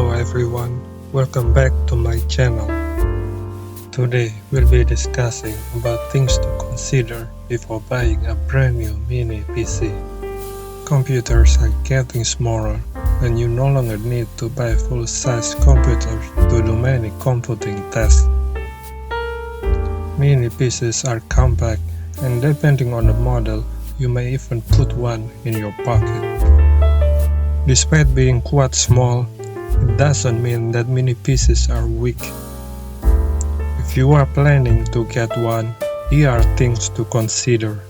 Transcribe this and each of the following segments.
Hello everyone, welcome back to my channel. Today we'll be discussing about things to consider before buying a brand new mini PC. Computers are getting smaller and you no longer need to buy full-size computers to do many computing tasks. Mini PCs are compact and depending on the model, you may even put one in your pocket. Despite being quite small, it doesn't mean that mini PCs are weak. If you are planning to get one, here are things to consider.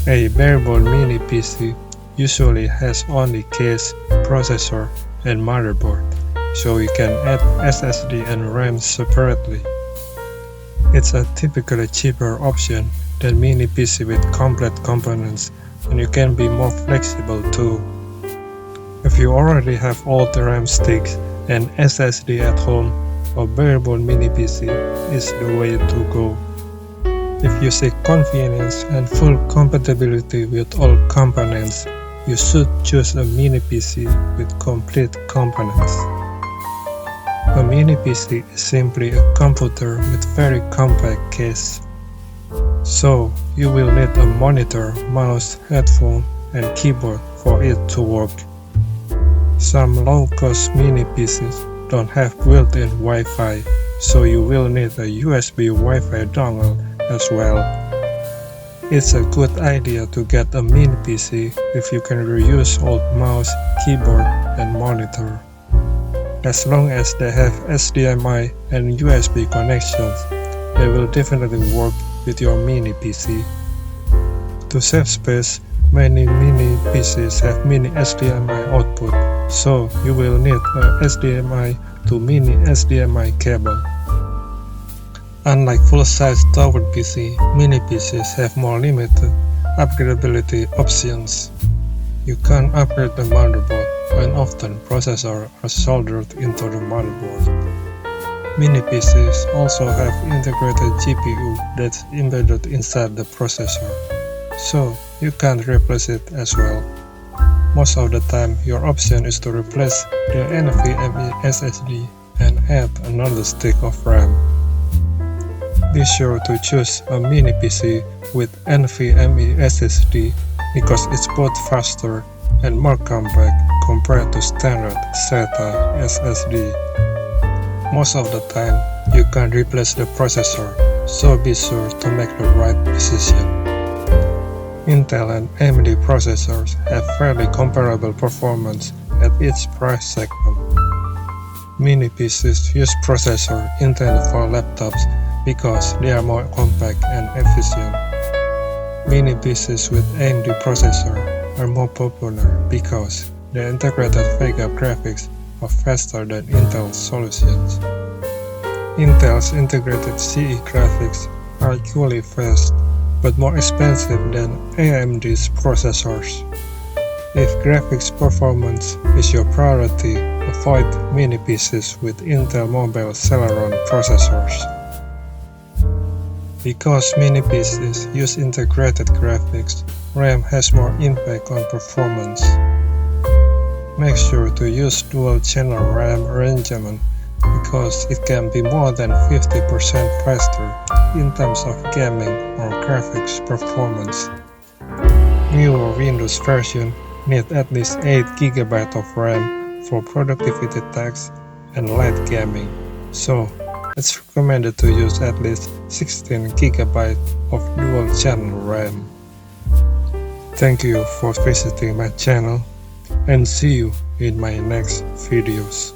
A bare-bones mini PC usually has only case, processor, and motherboard, so you can add SSD and RAM separately. It's a typically cheaper option than mini PC with complete components, and you can be more flexible too. If you already have all the RAM sticks and SSD at home, a bare-bones mini PC is the way to go. If you seek convenience and full compatibility with all components, you should choose a mini PC with complete components. A mini PC is simply a computer with very compact case. So, you will need a monitor, mouse, headphone, and keyboard for it to work. Some low-cost mini PCs don't have built-in Wi-Fi, so you will need a USB Wi-Fi dongle as well. It's a good idea to get a mini PC if you can reuse old mouse, keyboard, and monitor. As long as they have HDMI and USB connections, they will definitely work with your mini PC. To save space, many mini PCs have mini HDMI output, so you will need a HDMI to mini HDMI cable. Unlike full-size tower PC, mini PCs have more limited upgradability options. You can't upgrade the motherboard, and often processors are soldered into the motherboard. Mini PCs also have integrated GPU that's embedded inside the processor, so you can't replace it as well. Most of the time, your option is to replace the NVMe SSD and add another stick of RAM. Be sure to choose a mini PC with NVMe SSD because it's both faster and more compact compared to standard SATA SSD. Most of the time, you can replace the processor, so be sure to make the right decision. Intel and AMD processors have fairly comparable performance at each price segment. Mini PCs use processors intended for laptops because they are more compact and efficient. Mini PCs with AMD processor are more popular because the integrated Vega graphics are faster than Intel solutions. Intel's integrated CE graphics are equally fast, but more expensive than AMD's processors. If graphics performance is your priority, avoid mini PCs with Intel Mobile Celeron processors. Because mini PCs use integrated graphics, RAM has more impact on performance. Make sure to use dual-channel RAM arrangement because it can be more than 50% faster in terms of gaming or graphics performance. Newer Windows version need at least 8GB of RAM for productivity tasks and light gaming, so it's recommended to use at least 16GB of dual-channel RAM. Thank you for visiting my channel and see you in my next videos.